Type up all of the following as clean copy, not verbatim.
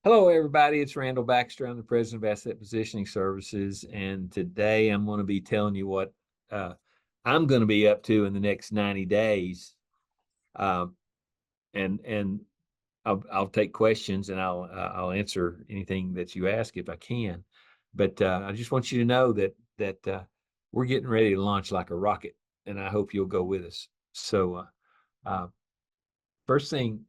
Hello, everybody. It's Randall Baxter. I'm the president of Asset Positioning Services, and today I'm going to be telling you what uh, I'm going to be up to in the next 90 days. Um, and I'll take questions and I'll answer anything that you ask if I can. But I just want you to know that we're getting ready to launch like a rocket, and I hope you'll go with us. So, uh, first thing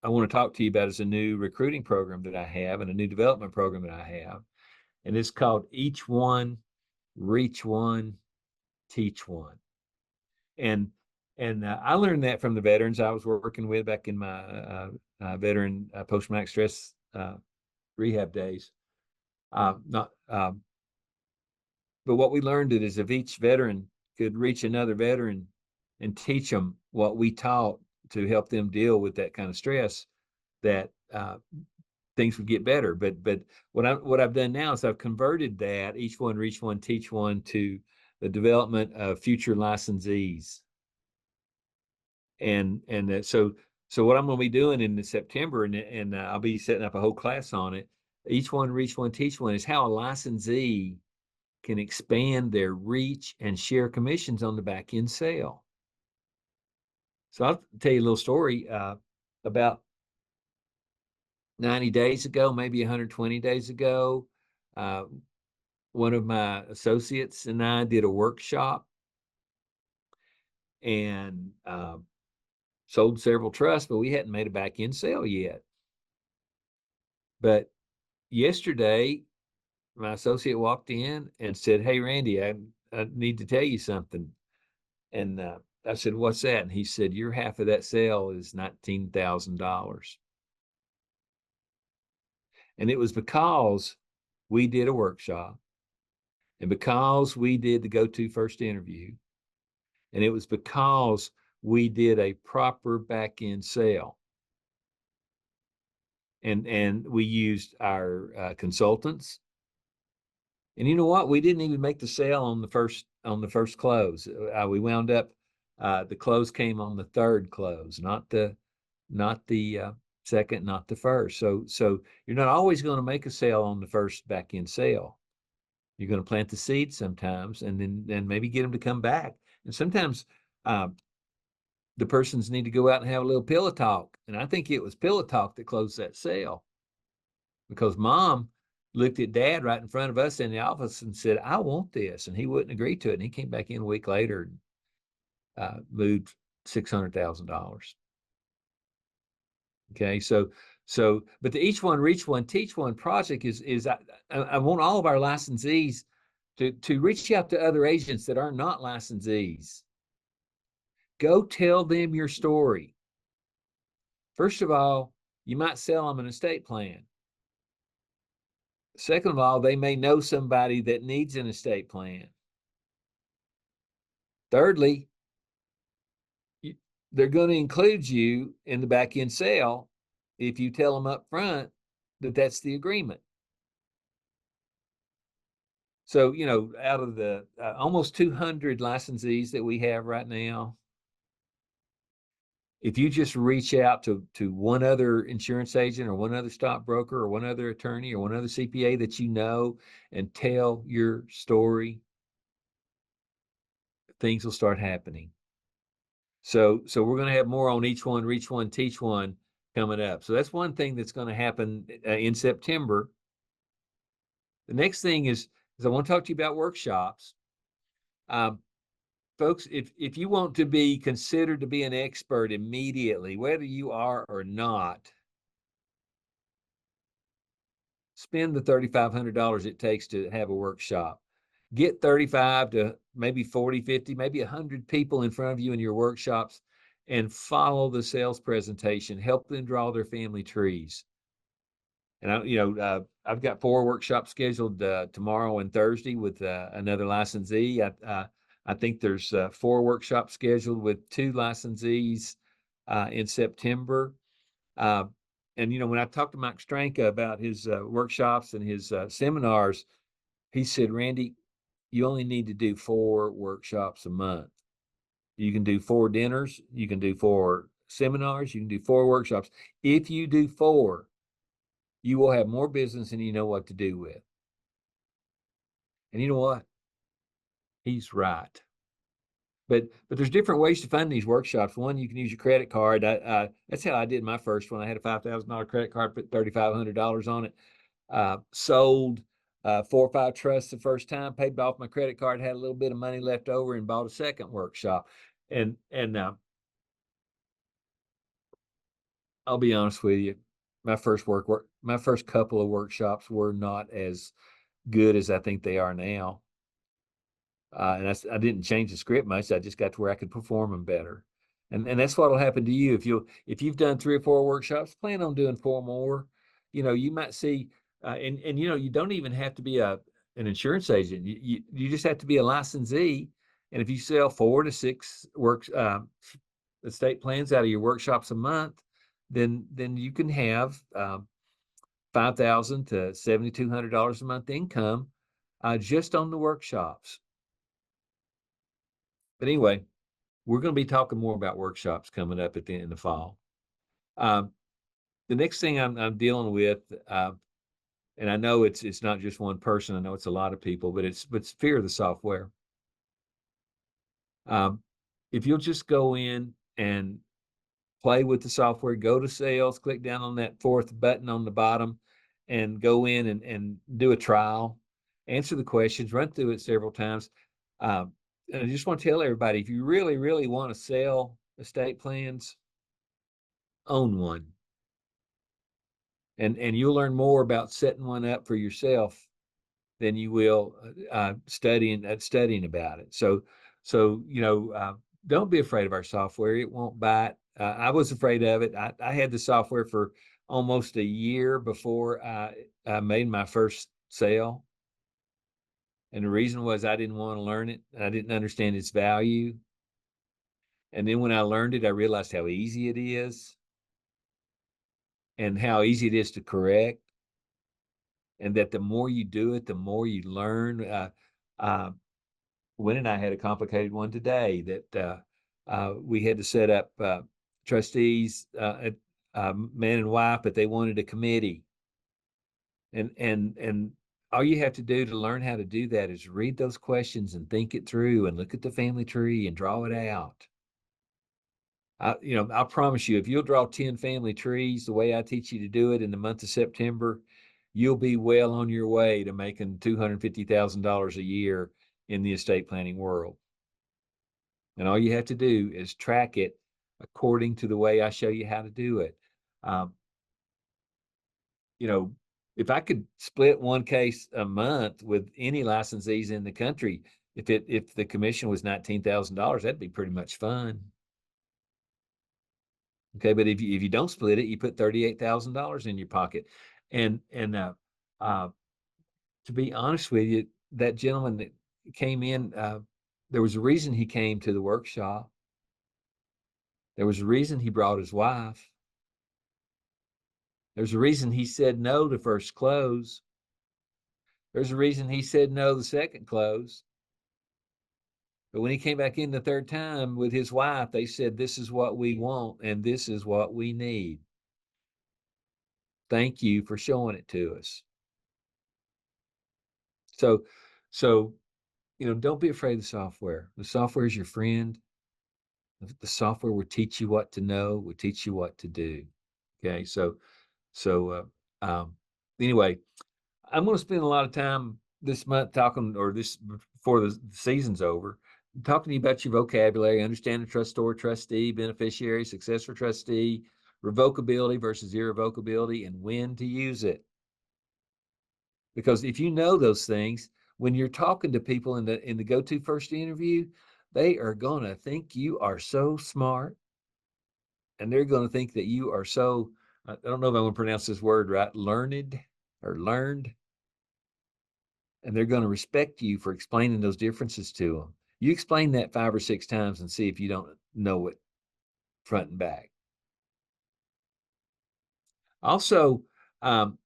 I want to talk to you about is a new recruiting program that I have and a new development program that I have. And it's called Each One, Reach One, Teach One. And I learned that from the veterans I was working with back in my veteran post-traumatic stress rehab days. Not, but what we learned is if each veteran could reach another veteran and teach them what we taught to help them deal with that kind of stress, that things would get better. But what I've done now is I've converted that Each One, Reach One, Teach One to the development of future licensees. So what I'm going to be doing in September, and I'll be setting up a whole class on it. Each One, Reach One, Teach One is how a licensee can expand their reach and share commissions on the back end sale. So I'll tell you a little story about 90 days ago, maybe 120 days ago. Uh, one of my associates and I did a workshop and sold several trusts, but we hadn't made a back end sale yet. But yesterday, my associate walked in and said, "Hey, Randy, I need to tell you something." And I said, "What's that?" And he said, "Your half of that sale is $19,000." And it was because we did a workshop and because we did the go-to first interview. And it was because we did a proper back end sale. And we used our consultants. And you know what? We didn't even make the sale on the first close. We wound up the close came on the third close, not the second, not the first. So you're not always going to make a sale on the first back end sale. You're going to plant the seed sometimes, and then maybe get them to come back. And sometimes the persons need to go out and have a little pillow talk. And I think it was pillow talk that closed that sale because mom looked at dad right in front of us in the office and said, "I want this." And he wouldn't agree to it. And he came back in a week later and moved $600,000. Okay. But the Each One, Reach One, Teach One project is I want all of our licensees to reach out to other agents that are not licensees. Go tell them your story. First of all, you might sell them an estate plan. Second of all, they may know somebody that needs an estate plan. Thirdly, they're going to include you in the back end sale if you tell them up front that that's the agreement. So, out of the almost 200 licensees that we have right now, if you just reach out to one other insurance agent or one other stockbroker or one other attorney or one other CPA that you know and tell your story, things will start happening. So we're going to have more on Each One, Reach One, Teach One coming up. So that's one thing that's going to happen in September. The next thing is I want to talk to you about workshops. Folks, if you want to be considered to be an expert immediately, whether you are or not, spend the $3,500 it takes to have a workshop. Get 35 to maybe 40, 50, maybe 100 people in front of you in your workshops and follow the sales presentation. Help them draw their family trees. And I've got 4 workshops scheduled tomorrow and Thursday with another licensee. I think there's 4 workshops scheduled with 2 licensees in September. And when I talked to Mike Stranka about his workshops and his seminars, he said, "Randy, you only need to do 4 workshops a month. You can do 4 dinners, you can do 4 seminars, you can do 4 workshops. If you do 4, you will have more business than you know what to do with. And you know what? He's right. But there's different ways to fund these workshops. One, you can use your credit card. That's how I did my first one. I had a $5,000 credit card, put $3,500 on it. Sold 4 or 5 trusts the first time, paid off my credit card, had a little bit of money left over, and bought a second workshop. And I'll be honest with you, my first couple of workshops were not as good as I think they are now. And I didn't change the script much. I just got to where I could perform them better. And that's what'll happen to you if you've done 3 or 4 workshops, plan on doing 4 more. You might see, and you don't even have to be an insurance agent. You just have to be a licensee. And if you sell 4 to 6 estate plans out of your workshops a month, then you can have $5,000 to $7,200 a month income just on the workshops. But anyway, we're going to be talking more about workshops coming up at the end of the fall. The next thing I'm dealing with, and I know it's not just one person. I know it's a lot of people, but it's fear of the software. If you'll just go in and play with the software, go to sales, click down on that 4th button on the bottom, and go in and do a trial, answer the questions, run through it several times. And I just want to tell everybody, if you really, really want to sell estate plans, own one. And you'll learn more about setting one up for yourself than you will studying about it. So don't be afraid of our software. It won't bite. I was afraid of it. I had the software for almost a year before I made my first sale. And the reason was I didn't want to learn it. I didn't understand its value. And then when I learned it, I realized how easy it is and how easy it is to correct. And that the more you do it, the more you learn. Wynn and I had a complicated one today that we had to set up trustees, man and wife, but they wanted a committee. And all you have to do to learn how to do that is read those questions and think it through and look at the family tree and draw it out. I promise you, if you'll draw 10 family trees the way I teach you to do it in the month of September, you'll be well on your way to making $250,000 a year in the estate planning world. And all you have to do is track it according to the way I show you how to do it. If I could split one case a month with any licensees in the country, if the commission was $19,000, that'd be pretty much fun. Okay, but if you don't split it, you put $38,000 in your pocket. And to be honest with you, that gentleman that came in, there was a reason he came to the workshop. There was a reason he brought his wife. There's a reason he said no to first close. There's a reason he said no the second close. But when he came back in the 3rd time with his wife, they said, "This is what we want and this is what we need. Thank you for showing it to us." So, don't be afraid of the software. The software is your friend. The software will teach you what to know, will teach you what to do. Okay. Anyway, I'm going to spend a lot of time this month before the season's over, talking to you about your vocabulary, understand the trustor, trustee, beneficiary, successor trustee, revocability versus irrevocability, and when to use it. Because if you know those things, when you're talking to people in the go-to first interview, they are going to think you are so smart, and they're going to think that you are so, I don't know if I'm going to pronounce this word right, learned. And they're going to respect you for explaining those differences to them. You explain that 5 or 6 times and see if you don't know it front and back. Also,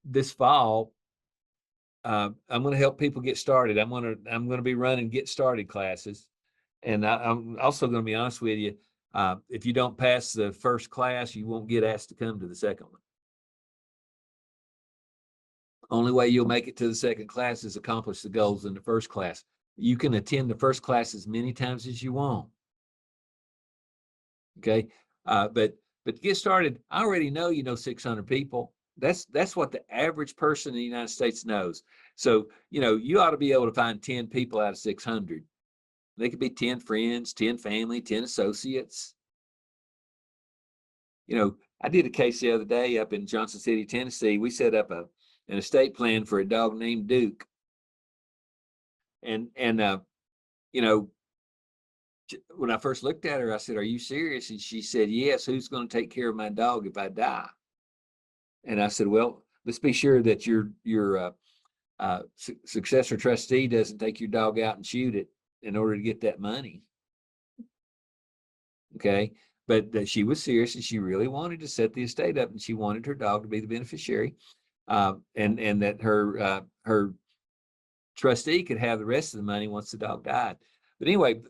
this fall, I'm going to help people get started. I'm going to be running get started classes. And I'm also going to be honest with you. If you don't pass the first class, you won't get asked to come to the second one. Only way you'll make it to the second class is accomplish the goals in the first class. You can attend the first class as many times as you want. Okay. But to get started, I already know 600 people. That's what the average person in the United States knows. So, you ought to be able to find 10 people out of 600. They could be 10 friends, 10 family, 10 associates. I did a case the other day up in Johnson City, Tennessee. We set up an estate plan for a dog named Duke. And when I first looked at her, I said, "Are you serious?" And she said, "Yes. Who's going to take care of my dog if I die?" And I said, "Well, let's be sure that your successor trustee doesn't take your dog out and shoot it in order to get that money." Okay. But she was serious and she really wanted to set the estate up and she wanted her dog to be the beneficiary. And that her trustee could have the rest of the money once the dog died. But anyway,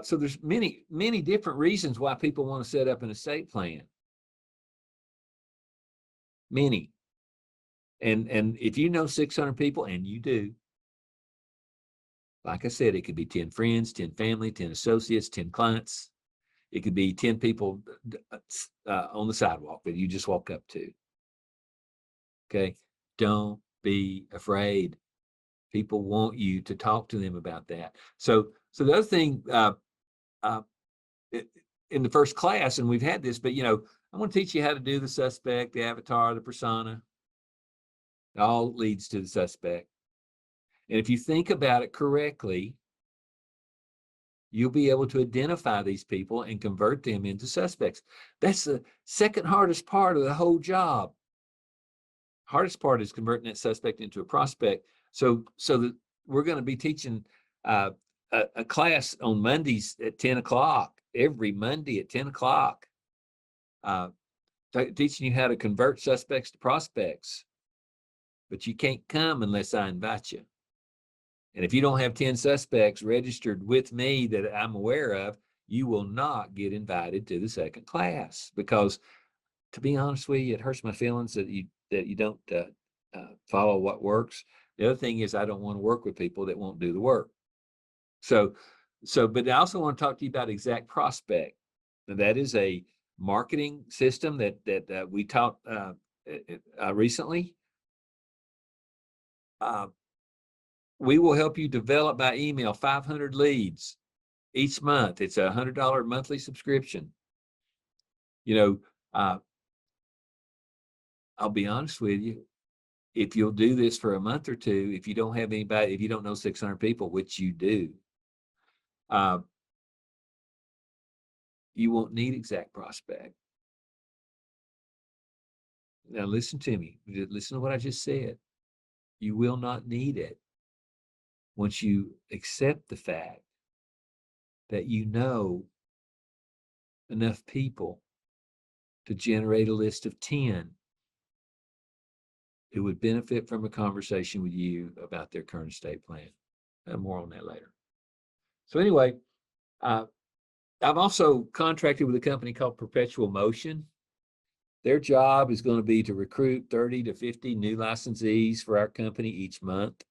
so there's many different reasons why people want to set up an estate plan. Many. And if you know 600 people, and you do, like I said, it could be 10 friends, 10 family, 10 associates, 10 clients. It could be 10 people on the sidewalk that you just walk up to. Okay. Don't be afraid. People want you to talk to them about that. So the other thing in the first class, and we've had this, but I want to teach you how to do the suspect, the avatar, the persona. It all leads to the suspect. And if you think about it correctly, you'll be able to identify these people and convert them into suspects. That's the second hardest part of the whole job. Hardest part is converting that suspect into a prospect. So that we're going to be teaching a class on Mondays at 10 o'clock, every Monday at 10 o'clock, teaching you how to convert suspects to prospects. But you can't come unless I invite you. And if you don't have 10 suspects registered with me that I'm aware of, you will not get invited to the second class. Because, to be honest with you, it hurts my feelings that you don't follow what works. The other thing is I don't want to work with people that won't do the work. So, but I also want to talk to you about Exact Prospect. And that is a marketing system that we taught recently. We will help you develop by email 500 leads each month. It's a $100 monthly subscription. I'll be honest with you. If you'll do this for a month or two, if you don't have anybody, if you don't know 600 people, which you do, you won't need Exact Prospect. Now listen to me. Listen to what I just said. You will not need it once you accept the fact that you know enough people to generate a list of 10 who would benefit from a conversation with you about their current estate plan. More on that later. So anyway, I've also contracted with a company called Perpetual Motion. Their job is going to be to recruit 30 to 50 new licensees for our company each month.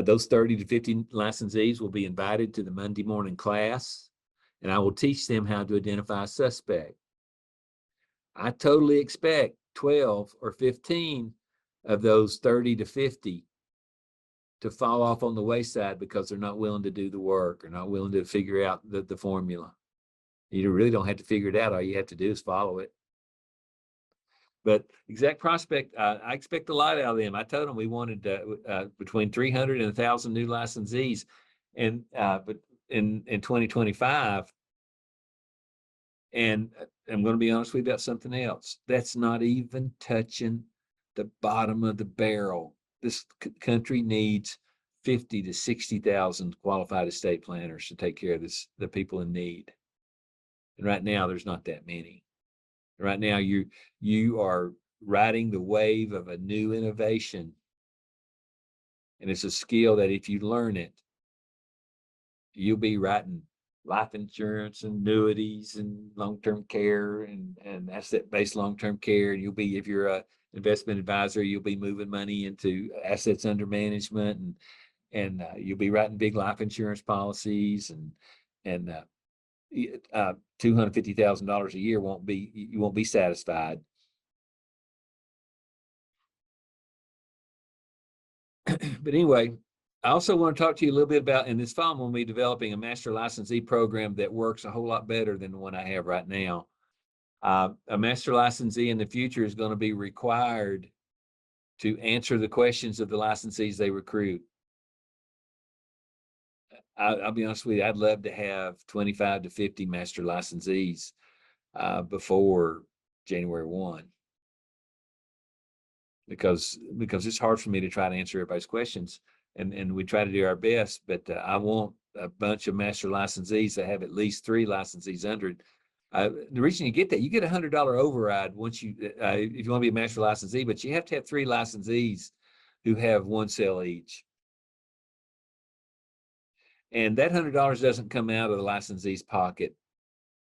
Those 30 to 50 licensees will be invited to the Monday morning class, and I will teach them how to identify a suspect. I totally expect 12 or 15 of those 30 to 50 to fall off on the wayside because they're not willing to do the work or not willing to figure out the formula. You really don't have to figure it out. All you have to do is follow it. But Exact Prospect, I expect a lot out of them. I told them we wanted between 300 and 1,000 new licensees, but in 2025. And I'm going to be honest with you about something else. That's not even touching the bottom of the barrel. This country needs 50 to 60,000 qualified estate planners to take care of the people in need. And right now, there's not that many. Right now, you are riding the wave of a new innovation. And it's a skill that if you learn it, you'll be writing life insurance, annuities, and long-term care and asset-based long-term care. And you'll be, if you're investment advisor. You'll be moving money into assets under management, and you'll be writing big life insurance policies, and $250,000 a year you won't be satisfied. But anyway, I also want to talk to you a little bit about, in this fall, I'm going to be developing a master licensee program that works a whole lot better than the one I have right now. A master licensee in the future is going to be required to answer the questions of the licensees they recruit. I'll be honest with you, I'd love to have 25 to 50 master licensees before January 1. Because it's hard for me to try to answer everybody's questions, and we try to do our best, but I want a bunch of master licensees that have at least 3 licensees under it. The reason you get that, you get a $100 override once you, if you want to be a master licensee, but you have to have 3 licensees who have 1 sale each. And that $100 doesn't come out of the licensee's pocket.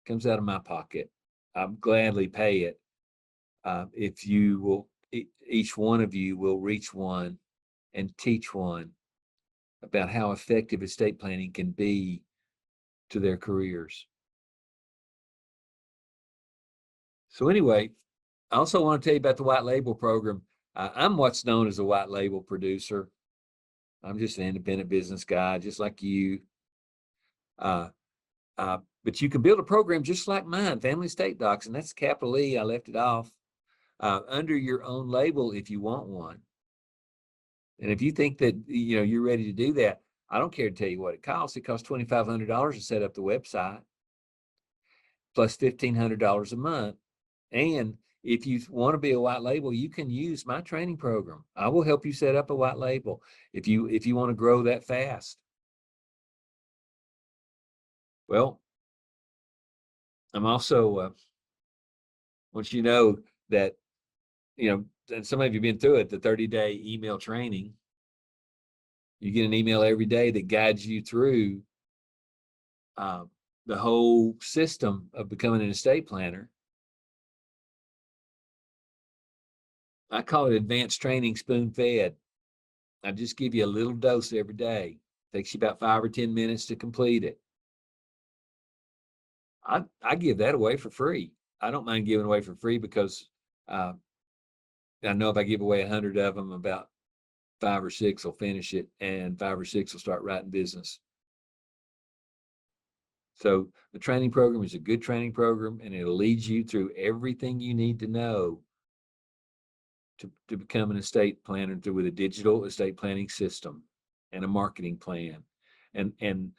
It comes out of my pocket. I'll gladly pay it if you will. Each one of you will reach one and teach one about how effective estate planning can be to their careers. So anyway, I also want to tell you about the white label program. I'm what's known as a white label producer. I'm just an independent business guy, just like you. But you can build a program just like mine, Family Estate Docs, and that's capital E. I left it off. Under your own label if you want one. And if you think that you're ready to do that, I don't care to tell you what it costs. It costs $2,500 to set up the website, plus $1,500 a month. And if you want to be a white label, you can use my training program. I will help you set up a white label if you want to grow that fast. Well, I'm also want you to know that and some of you have been through it, the 30-day email training. You get an email every day that guides you through the whole system of becoming an estate planner. I call it advanced training spoon-fed. I just give you a little dose every day. It takes you about 5 or 10 minutes to complete it. I give that away for free. I don't mind giving away for free because I know if I give away 100 of them, about 5 or 6 will finish it, and 5 or 6 will start writing business. So the training program is a good training program, and it'll lead you through everything you need to know to become an estate planner with a digital estate planning system and a marketing plan and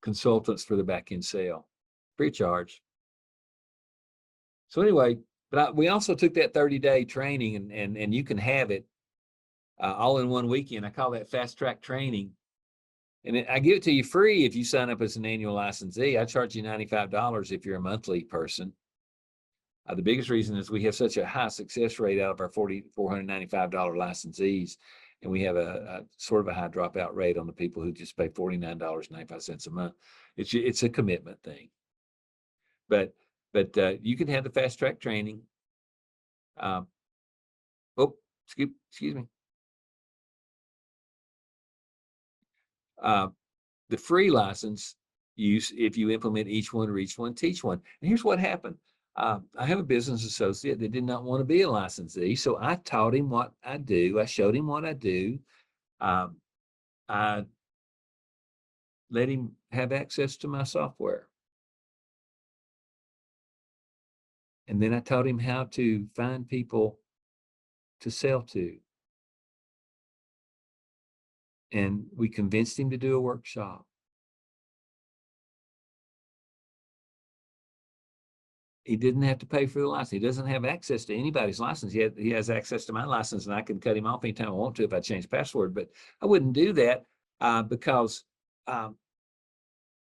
consultants for the back end sale, free of charge. So anyway, but we also took that 30-day training and you can have it all in one weekend. I call that fast track training. And I give it to you free if you sign up as an annual licensee. I charge you $95 if you're a monthly person. The biggest reason is we have such a high success rate out of our $495 licensees. And we have a sort of a high dropout rate on the people who just pay $49.95 a month. It's a commitment thing. But you can have the fast track training. Excuse me. The free license use, if you implement each one, reach one, teach one. And here's what happened. I have a business associate that did not want to be a licensee. So I taught him what I do. I showed him what I do. I let him have access to my software. And then I taught him how to find people to sell to. And we convinced him to do a workshop. He didn't have to pay for the license. He doesn't have access to anybody's license. He has access to my license, and I can cut him off anytime I want to if I change password. But I wouldn't do that because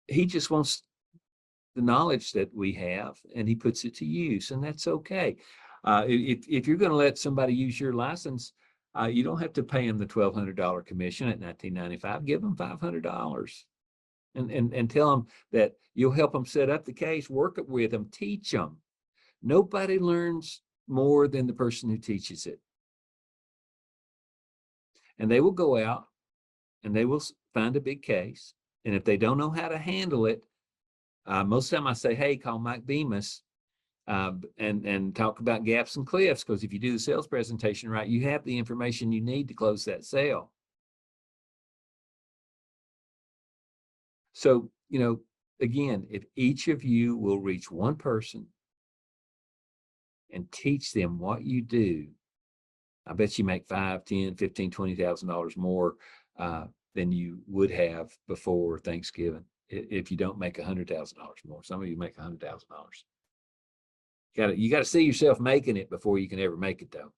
he just wants the knowledge that we have, and he puts it to use, and that's okay. If you're going to let somebody use your license, you don't have to pay them the $1,200 commission at $19.95. Give them $500. And tell them that you'll help them set up the case, work it with them, teach them. Nobody learns more than the person who teaches it. And they will go out and they will find a big case. And if they don't know how to handle it, most of the time I say, hey, call Mike Bemis and talk about gaps and cliffs. Because if you do the sales presentation right, you have the information you need to close that sale. So, again, if each of you will reach one person and teach them what you do, I bet you make $5, $10, $15, $20,000 more than you would have before Thanksgiving if you don't make $100,000 more. Some of you make $100,000. You got to see yourself making it before you can ever make it, though.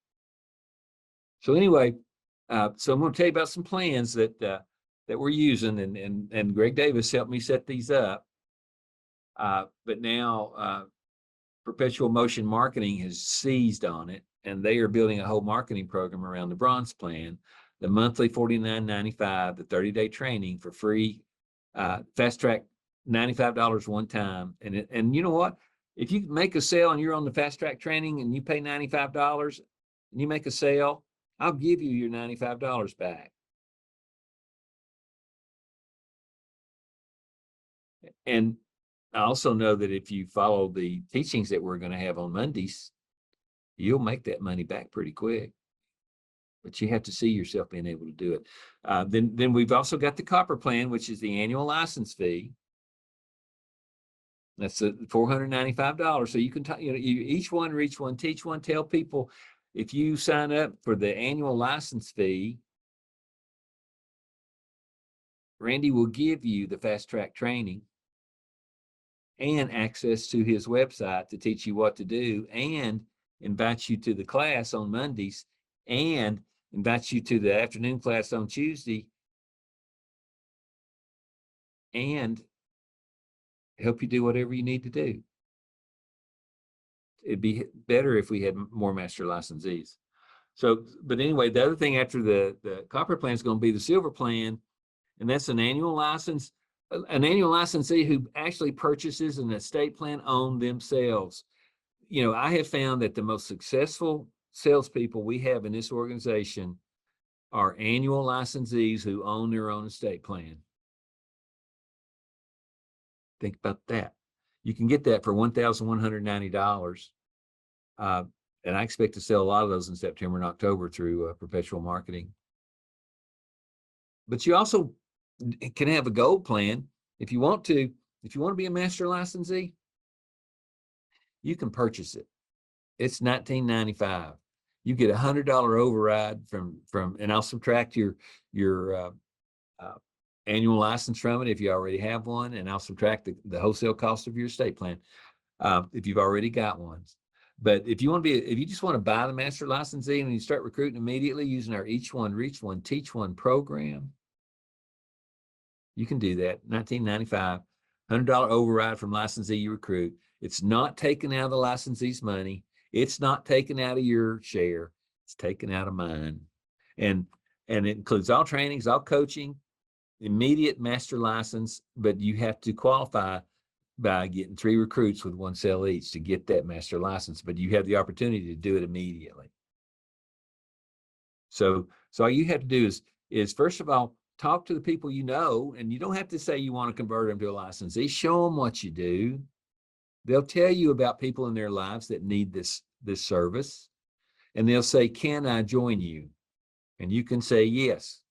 So anyway, so I'm going to tell you about some plans that we're using, and Greg Davis helped me set these up. But now Perpetual Motion Marketing has seized on it, and they are building a whole marketing program around the Bronze Plan, the monthly $49.95, the 30-day training for free, fast track $95 one time. And you know what? If you make a sale and you're on the fast track training and you pay $95 and you make a sale, I'll give you your $95 back. And I also know that if you follow the teachings that we're going to have on Mondays, you'll make that money back pretty quick. But you have to see yourself being able to do it. Then we've also got the Copper Plan, which is the annual license fee. That's $495. So you can, you each one, reach one, teach one, tell people if you sign up for the annual license fee, Randy will give you the fast track training and access to his website to teach you what to do, and invite you to the class on Mondays, and invite you to the afternoon class on Tuesday, and help you do whatever you need to do. It'd be better if we had more master licensees. So, but anyway, the other thing after the Copper Plan is going to be the Silver Plan, and that's an annual license. An annual licensee who actually purchases an estate plan on themselves. I have found that the most successful salespeople we have in this organization are annual licensees who own their own estate plan. Think about that. You can get that for $1,190. And I expect to sell a lot of those in September and October through Perpetual Marketing. But you also can have a gold plan if you want to. If you want to be a master licensee, you can purchase it. It's $19.95. You get $100 override from, and I'll subtract your annual license from it if you already have one, and I'll subtract the wholesale cost of your estate plan if you've already got one. But if you just want to buy the master licensee and you start recruiting immediately using our Each One, Reach One, Teach One program, you can do that. $19.95, $100 override from licensee you recruit. It's not taken out of the licensee's money. It's not taken out of your share. It's taken out of mine. And it includes all trainings, all coaching, immediate master license, but you have to qualify by getting 3 recruits with 1 sale each to get that master license, but you have the opportunity to do it immediately. So all you have to do is first of all, talk to the people you know, and you don't have to say you want to convert them to a licensee. Show them what you do. They'll tell you about people in their lives that need this service, and they'll say, "Can I join you?" And you can say yes.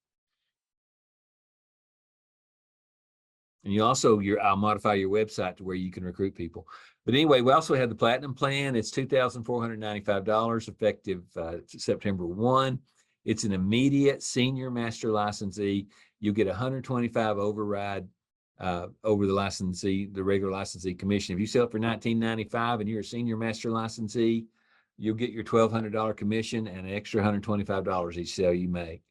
And you also, I'll modify your website to where you can recruit people. But anyway, we also have the Platinum Plan. It's $2,495 effective September 1. It's an immediate senior master licensee. You'll get 125 override over the regular licensee commission. If you sell it for $19.95 and you're a senior master licensee, you'll get your $1,200 commission and an extra $125 each sale you make.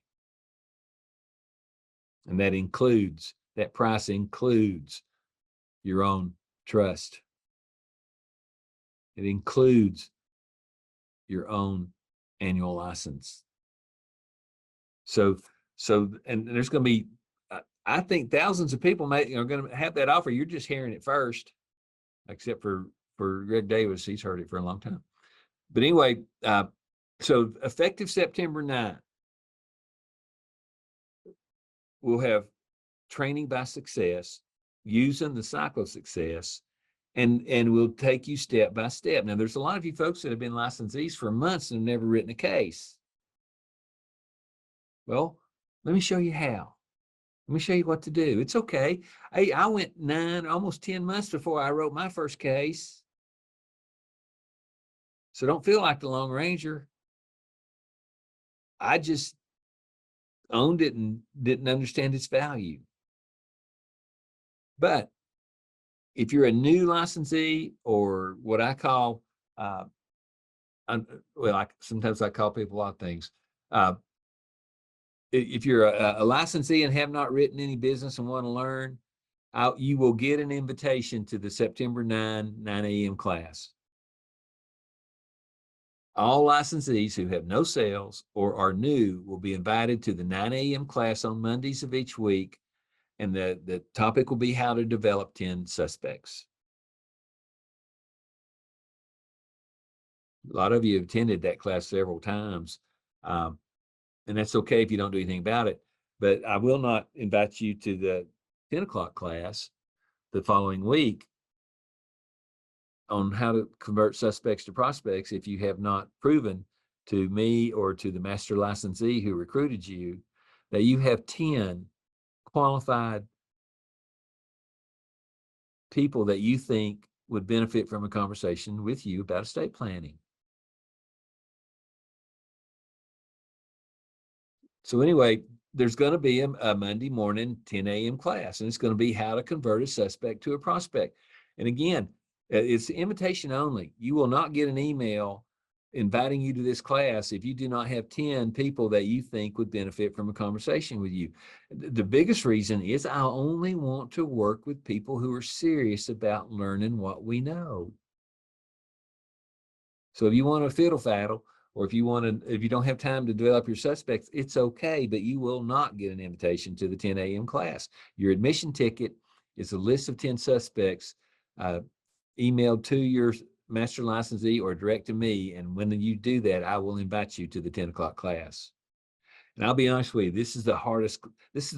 And that price includes your own trust. It includes your own annual license. So, and there's going to be, I think thousands of people are going to have that offer. You're just hearing it first, except for for Greg Davis. He's heard it for a long time. But anyway, so effective September 9th, we'll have training by success using the cycle of success, and we'll take you step by step. Now, there's a lot of you folks that have been licensees for months and have never written a case. Well, let me show you how. Let me show you what to do. It's okay. Hey, I went 9, almost 10 months before I wrote my first case. So don't feel like the Lone Ranger. I just owned it and didn't understand its value. But if you're a new licensee, or what I call, sometimes I call people a lot of things. If you're a licensee and have not written any business and want to learn, you will get an invitation to the September 9 a.m. class. All licensees who have no sales or are new will be invited to the 9 a.m. class on Mondays of each week, and the topic will be how to develop 10 suspects. A lot of you have attended that class several times, and that's okay if you don't do anything about it. But I will not invite you to the 10 o'clock class the following week on how to convert suspects to prospects if you have not proven to me or to the master licensee who recruited you that you have 10 qualified people that you think would benefit from a conversation with you about estate planning. So anyway, there's going to be a Monday morning 10 a.m. class, and it's going to be how to convert a suspect to a prospect. And again, it's invitation only. You will not get an email inviting you to this class if you do not have 10 people that you think would benefit from a conversation with you. The biggest reason is I only want to work with people who are serious about learning what we know. So if you want to fiddle faddle, or if you don't have time to develop your suspects, it's okay, but you will not get an invitation to the 10 a.m. class. Your admission ticket is a list of 10 suspects emailed to your master licensee or direct to me. And when you do that, I will invite you to the 10 o'clock class. And I'll be honest with you, this is the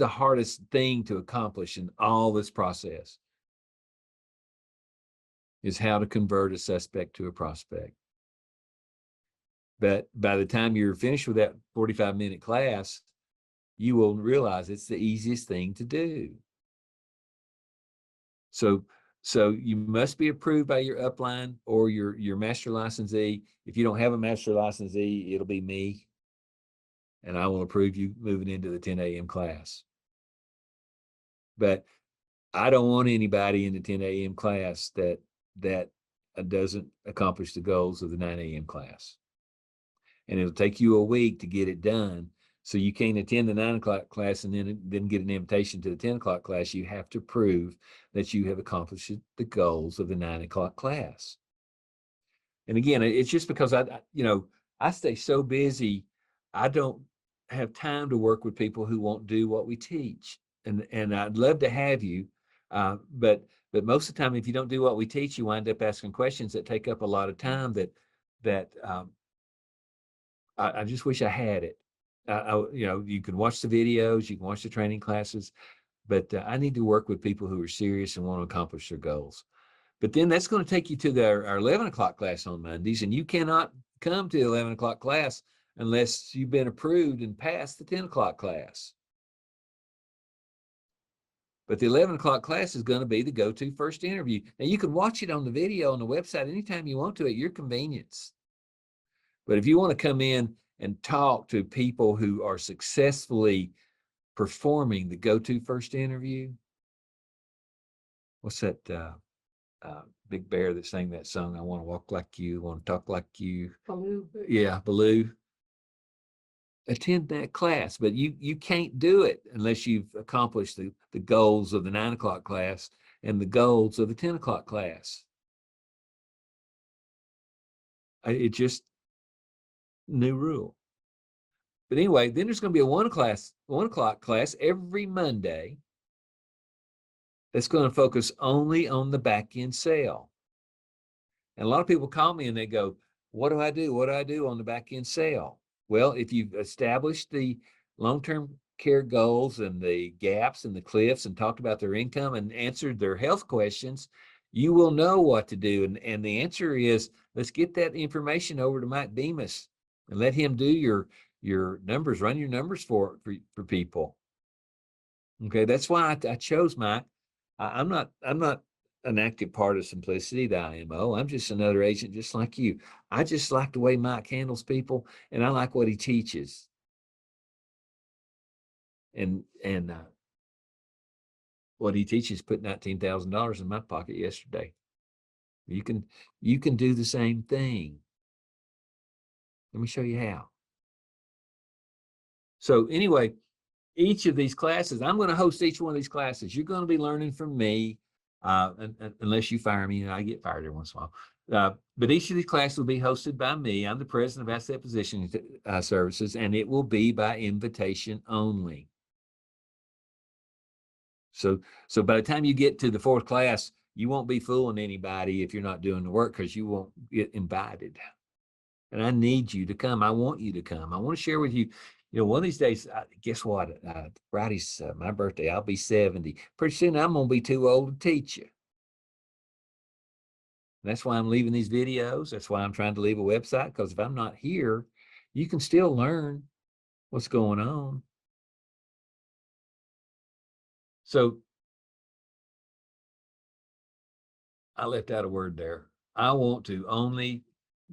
hardest thing to accomplish in all this process, is how to convert a suspect to a prospect. But by the time you're finished with that 45-minute class, you will realize it's the easiest thing to do. So you must be approved by your upline or your master licensee. If you don't have a master licensee, it'll be me, and I will approve you moving into the 10 a.m. class. But I don't want anybody in the 10 a.m. class that doesn't accomplish the goals of the 9 a.m. class. And it'll take you a week to get it done. So you can't attend the 9 o'clock class and then get an invitation to the 10 o'clock class. You have to prove that you have accomplished the goals of the 9 o'clock class. And again, it's just because I stay so busy, I don't have time to work with people who won't do what we teach. And I'd love to have you, but most of the time, if you don't do what we teach, you wind up asking questions that take up a lot of time that I just wish I had it. You can watch the videos, you can watch the training classes, but I need to work with people who are serious and want to accomplish their goals. But then that's going to take you to our 11 o'clock class on Mondays, and you cannot come to the 11 o'clock class unless you've been approved and passed the 10 o'clock class. But the 11 o'clock class is going to be the go-to first interview. Now, you can watch it on the video on the website anytime you want to at your convenience. But if you want to come in and talk to people who are successfully performing the go-to first interview, what's that Big Bear that sang that song? I want to walk like you, want to talk like you. Baloo. Yeah, Baloo. Attend that class, but you can't do it unless you've accomplished the goals of the 9 o'clock class and the goals of the 10 o'clock class. It just new rule. But anyway, then there's going to be a 1 o'clock class every Monday that's going to focus only on the back end sale. And a lot of people call me and they go, what do I do? What do I do on the back end sale? Well, if you've established the long-term care goals and the gaps and the cliffs and talked about their income and answered their health questions, you will know what to do. And the answer is, let's get that information over to Mike Demas and let him do your numbers, run your numbers for people. Okay, that's why I chose Mike. I'm not an active part of Simplicity, the IMO. I'm just another agent just like you. I just like the way Mike handles people, and I like what he teaches. And what he teaches put $19,000 in my pocket yesterday. You can do the same thing. Let me show you how. So anyway, each of these classes, I'm going to host each one of these classes. You're going to be learning from me, unless you fire me, and I get fired every once in a while. But each of these classes will be hosted by me. I'm the president of Asset Positioning Services, and it will be by invitation only. So by the time you get to the fourth class, you won't be fooling anybody if you're not doing the work, because you won't get invited. And I need you to come. I want you to come. I want to share with you. One of these days, guess what? Friday's my birthday. I'll be 70. Pretty soon, I'm going to be too old to teach you. That's why I'm leaving these videos. That's why I'm trying to leave a website, because if I'm not here, you can still learn what's going on. So I left out a word there. I want to only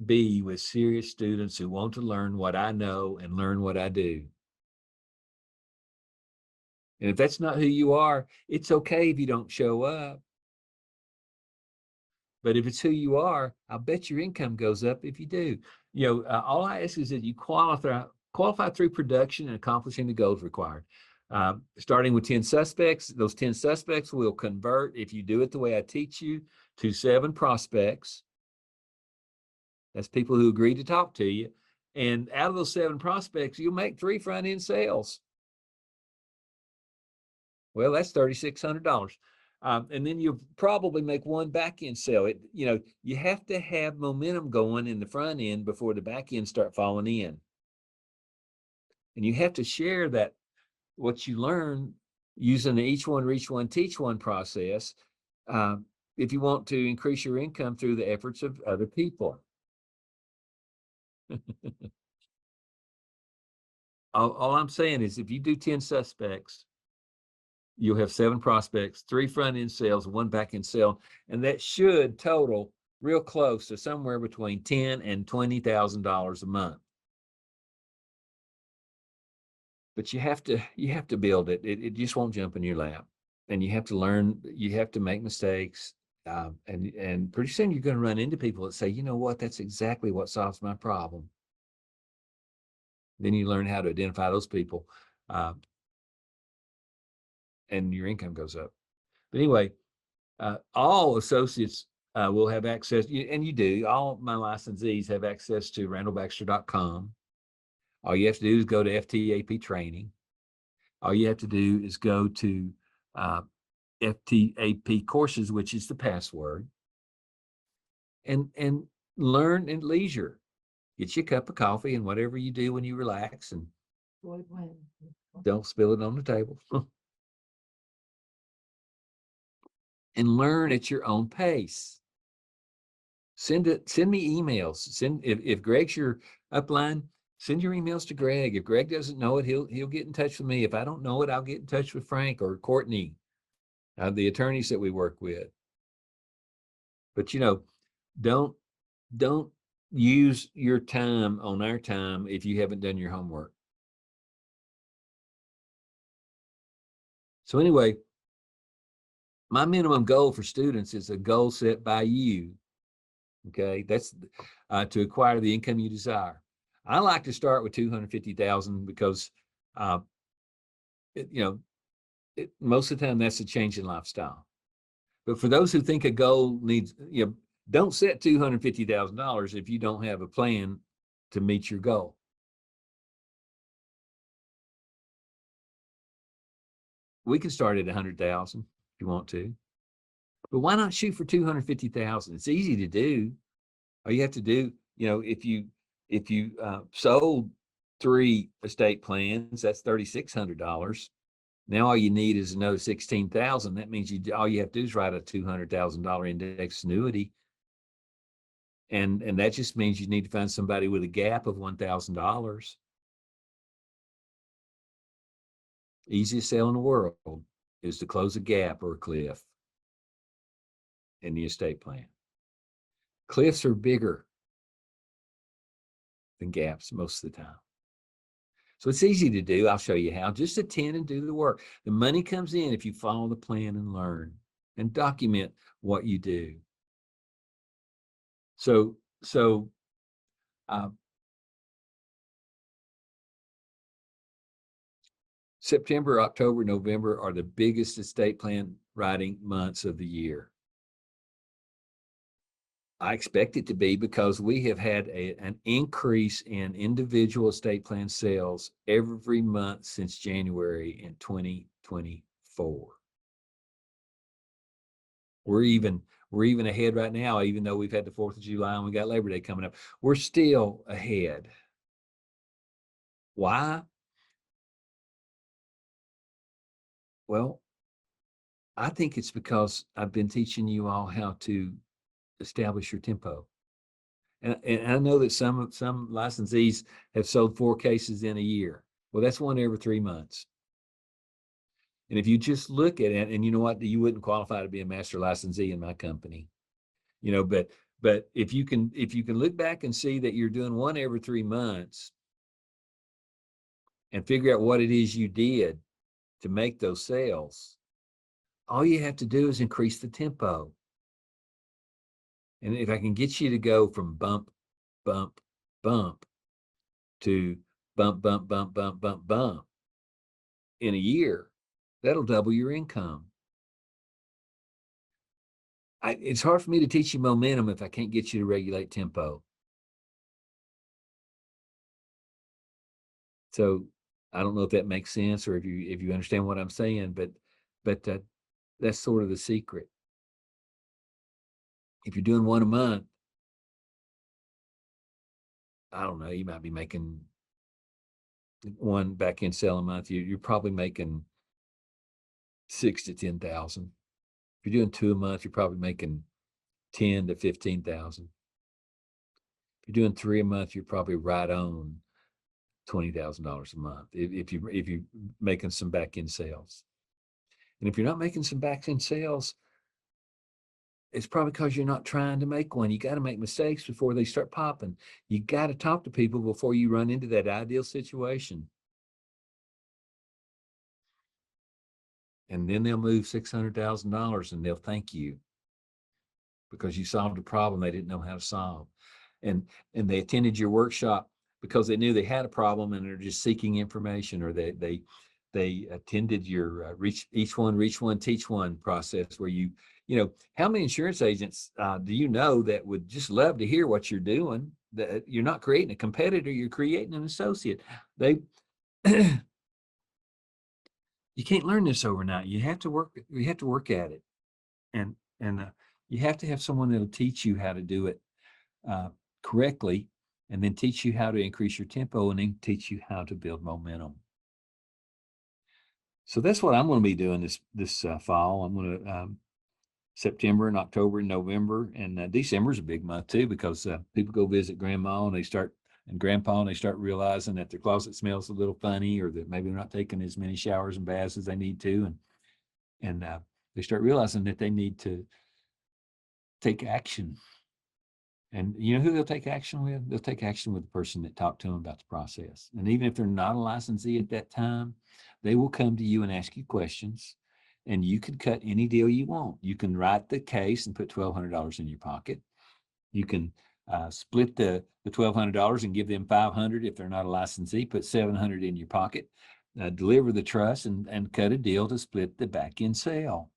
be with serious students who want to learn what I know and learn what I do. And if that's not who you are, it's okay if you don't show up. But if it's who you are, I'll bet your income goes up if you do. All I ask is that you qualify through production and accomplishing the goals required. Starting with 10 suspects, those 10 suspects will convert, if you do it the way I teach you, to 7 prospects. That's people who agree to talk to you. And out of those 7 prospects, you'll make 3 front-end sales. Well, that's $3,600. And then you'll probably make 1 back-end sale. You have to have momentum going in the front end before the back end start falling in. And you have to share that, what you learn, using the each one, reach one, teach one process, if you want to increase your income through the efforts of other people. All I'm saying is, if you do 10 suspects, you'll have 7 prospects, 3 front-end sales, 1 back-end sale, and that should total real close to somewhere between $10,000 and $20,000 a month. But you have to build it. It just won't jump in your lap, and you have to learn. You have to make mistakes, and pretty soon you're going to run into people that say, you know what, that's exactly what solves my problem. Then you learn how to identify those people, and your income goes up. But anyway, all associates will have access, and you do. All my licensees have access to randallbaxter.com. All you have to do is go to FTAP training. All you have to do is go to FTAP courses, which is the password, and learn at leisure. Get you a cup of coffee and whatever you do when you relax, and don't spill it on the table. And learn at your own pace. Send me emails. If Greg's your upline, send your emails to Greg. If Greg doesn't know it, he'll get in touch with me. If I don't know it, I'll get in touch with Frank or Courtney, the attorneys that we work with. But don't use your time on our time if you haven't done your homework. So anyway, my minimum goal for students is a goal set by you. Okay, that's to acquire the income you desire. I like to start with 250,000 because, most of the time that's a change in lifestyle. But for those who think a goal needs, don't set $250,000 if you don't have a plan to meet your goal. We can start at 100,000 if you want to, but why not shoot for 250,000? It's easy to do. All you have to do, if you sold 3 estate plans, that's $3,600. Now all you need is another 16,000. That means all you have to do is write a $200,000 index annuity. And that just means you need to find somebody with a gap of $1,000. Easiest sale in the world is to close a gap or a cliff in the estate plan. Cliffs are bigger than gaps most of the time. So it's easy to do. I'll show you how. Just attend and do the work. The money comes in if you follow the plan and learn and document what you do. So September, October, November are the biggest estate plan writing months of the year. I expect it to be because we have had an increase in individual estate plan sales every month since January in 2024. We're even ahead right now, even though we've had the 4th of July and we got Labor Day coming up. We're still ahead. Why? Well, I think it's because I've been teaching you all how to establish your tempo. And I know that some licensees have sold 4 cases in a year. Well, that's one every 3 months. And if you just look at it, and you know what, you wouldn't qualify to be a master licensee in my company, but if you can look back and see that you're doing one every 3 months and figure out what it is you did to make those sales, all you have to do is increase the tempo. And if I can get you to go from bump, bump, bump to bump, bump, bump, bump, bump, bump in a year, that'll double your income. It's hard for me to teach you momentum if I can't get you to regulate tempo. So I don't know if that makes sense or if you understand what I'm saying, but that's sort of the secret. If you're doing one a month, I don't know, you might be making one back end sale a month. You're probably making 6,000 to 10,000. If you're doing 2 a month, you're probably making 10 to 15,000. If you're doing 3 a month, you're probably right on $20,000 a month. If you're making some back end sales, and if you're not making some back end sales, it's probably because you're not trying to make one. You got to make mistakes before they start popping. You got to talk to people before you run into that ideal situation. And then they'll move $600,000 and they'll thank you because you solved a problem they didn't know how to solve. And they attended your workshop because they knew they had a problem and they're just seeking information, or they attended your reach one, teach one process where how many insurance agents do you know that would just love to hear what you're doing? That you're not creating a competitor, you're creating an associate. You can't learn this overnight. You have to work at it. And you have to have someone that'll teach you how to do it correctly, and then teach you how to increase your tempo, and then teach you how to build momentum. So that's what I'm going to be doing this fall. I'm going to September and October and November, and December is a big month too, because people go visit grandma and grandpa, and they start realizing that their closet smells a little funny, or that maybe they're not taking as many showers and baths as they need to, and they start realizing that they need to take action. And you know who they'll take action with? They'll take action with the person that talked to them about the process. And even if they're not a licensee at that time, they will come to you and ask you questions, and you can cut any deal you want. You can write the case and put $1,200 in your pocket. You can split the $1,200 and give them $500 if they're not a licensee. Put $700 in your pocket. Deliver the trust and cut a deal to split the back end sale.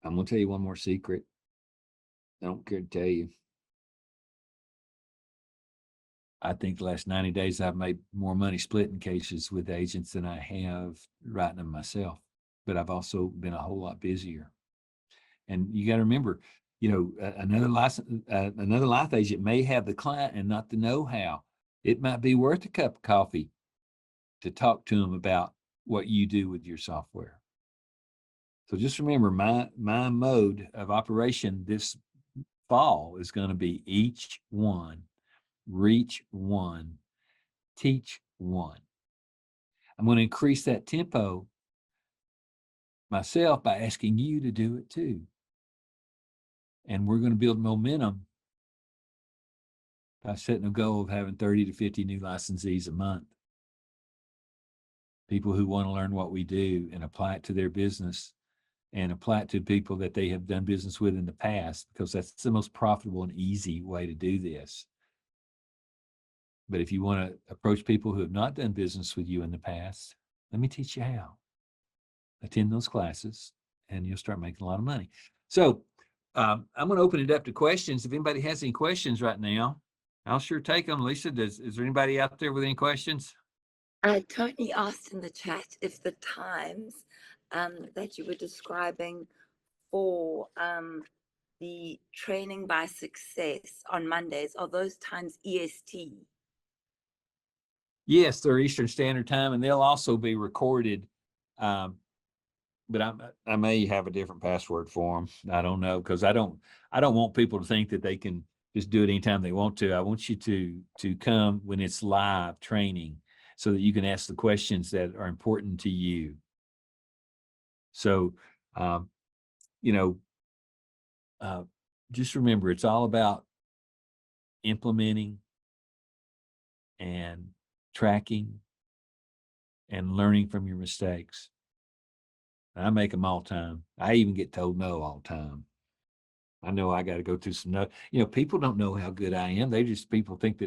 I'm going to tell you one more secret. I don't care to tell you. I think the last 90 days, I've made more money splitting cases with agents than I have writing them myself. But I've also been a whole lot busier. And you got to remember, another life agent may have the client and not the know-how. It might be worth a cup of coffee to talk to them about what you do with your software. So just remember, my mode of operation this fall is going to be each one, reach one, teach one. I'm going to increase that tempo myself by asking you to do it too. And we're going to build momentum by setting a goal of having 30 to 50 new licensees a month. People who want to learn what we do and apply it to their business and apply it to people that they have done business with in the past, because that's the most profitable and easy way to do this. But if you want to approach people who have not done business with you in the past, let me teach you how. Attend those classes and you'll start making a lot of money. So I'm going to open it up to questions. If anybody has any questions right now, I'll sure take them. Lisa, is there anybody out there with any questions? Tony asked in the chat if the times that you were describing for the training by success on Mondays, are those times EST? Yes, they're Eastern Standard Time, and they'll also be recorded. But I may have a different password for them. I don't know, because I don't want people to think that they can just do it anytime they want to. I want you to come when it's live training, so that you can ask the questions that are important to you. So, just remember, it's all about implementing and tracking and learning from your mistakes. I make them all the time. I even get told no all the time. I know I got to go through some no. People don't know how good I am. People think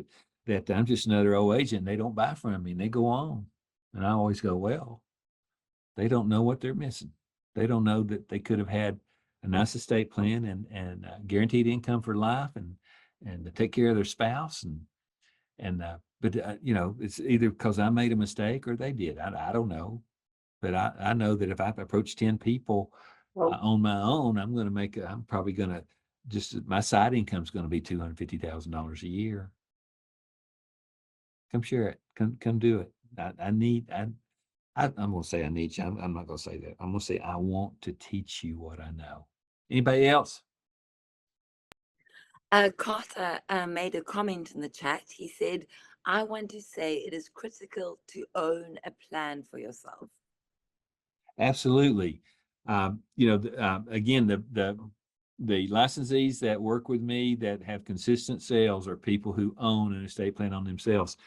that I'm just another old agent. They don't buy from me and they go on. And I always go, well, they don't know what they're missing. They don't know that they could have had a nice estate plan and guaranteed income for life and to take care of their spouse but it's either because I made a mistake or they did. I don't know, but I know that if I approach 10 people on my own, I'm probably going to my side income is going to be $250,000 a year. Come share it. Come do it. I'm going to say I need you. I'm not going to say that. I'm going to say I want to teach you what I know. Anybody else? Carter made a comment in the chat. He said, I want to say it is critical to own a plan for yourself. Absolutely. Again, the licensees that work with me that have consistent sales are people who own an estate plan on themselves.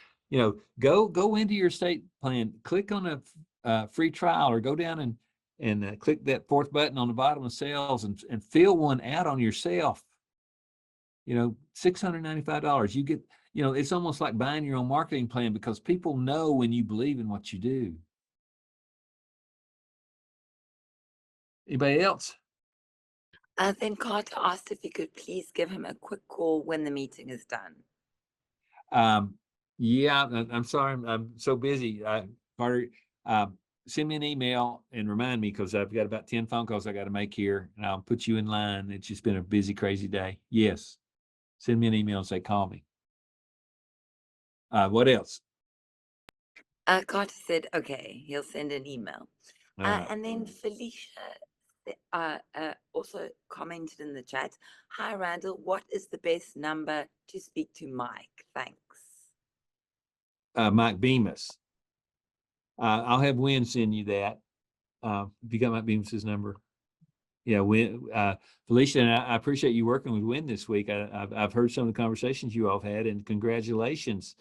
Go into your estate plan, click on a free trial, or go down and click that fourth button on the bottom of sales and fill one out on yourself. $695. You get, it's almost like buying your own marketing plan, because people know when you believe in what you do. Anybody else? Then Carter asked if you could please give him a quick call when the meeting is done. Yeah, I'm sorry. I'm so busy. Carter, send me an email and remind me, because I've got about 10 phone calls I got to make here, and I'll put you in line. It's just been a busy, crazy day. Yes. Send me an email and say, call me. What else? Carter said, okay, he'll send an email. And then Felicia also commented in the chat, hi, Randall, what is the best number to speak to Mike? Thanks. Mike Bemis. I'll have Wynn send you that. Have you got Mike Bemis's number? Yeah, Felicia, and I appreciate you working with Wynn this week. I've heard some of the conversations you all have had, and congratulations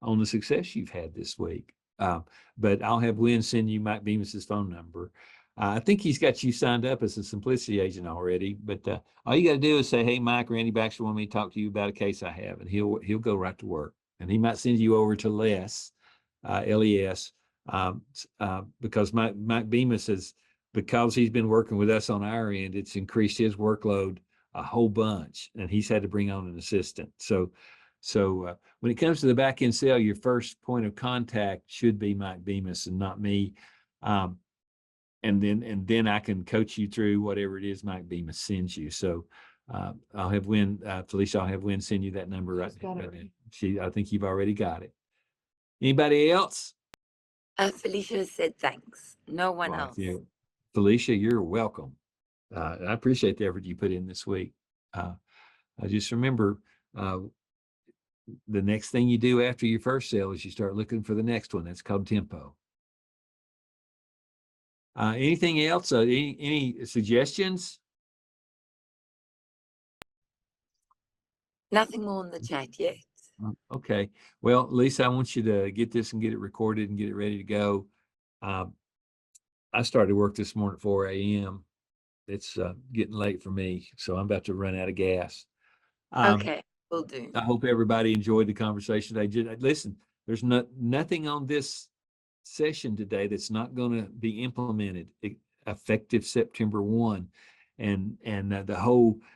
on the success you've had this week. But I'll have Wynn send you Mike Bemis's phone number. I think he's got you signed up as a Simplicity agent already, but all you got to do is say, hey, Mike, Randy Baxter wanted me to talk to you about a case I have, and he'll go right to work. And he might send you over to Les, LES, because Mike Bemis has, because he's been working with us on our end, it's increased his workload a whole bunch, and he's had to bring on an assistant. So when it comes to the back end sale, your first point of contact should be Mike Bemis and not me. and then I can coach you through whatever it is Mike Bemis sends you. So I'll have Felicia, I'll have Wynn send you that number right She's got it. now. I think you've already got it. Anybody else? Felicia said thanks. No one Right, else. yeah. Felicia, you're welcome. I appreciate the effort you put in this week. I just remember the next thing you do after your first sale is you start looking for the next one. That's called tempo. Anything else? Any suggestions? Nothing more in the chat yet. Okay. Well, Lisa, I want you to get this and get it recorded and get it ready to go. I started work this morning at 4 a.m. It's getting late for me, so I'm about to run out of gas. Okay, will do. I hope everybody enjoyed the conversation today. Listen, there's nothing on this session today that's not going to be implemented effective September 1. And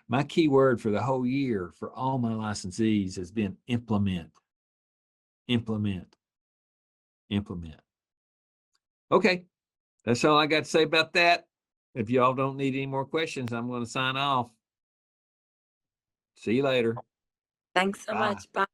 my key word for the whole year for all my licensees has been implement. Okay, that's all I got to say about that. If y'all don't need any more questions, I'm going to sign off. See you later. Thanks so Bye. much. Bye.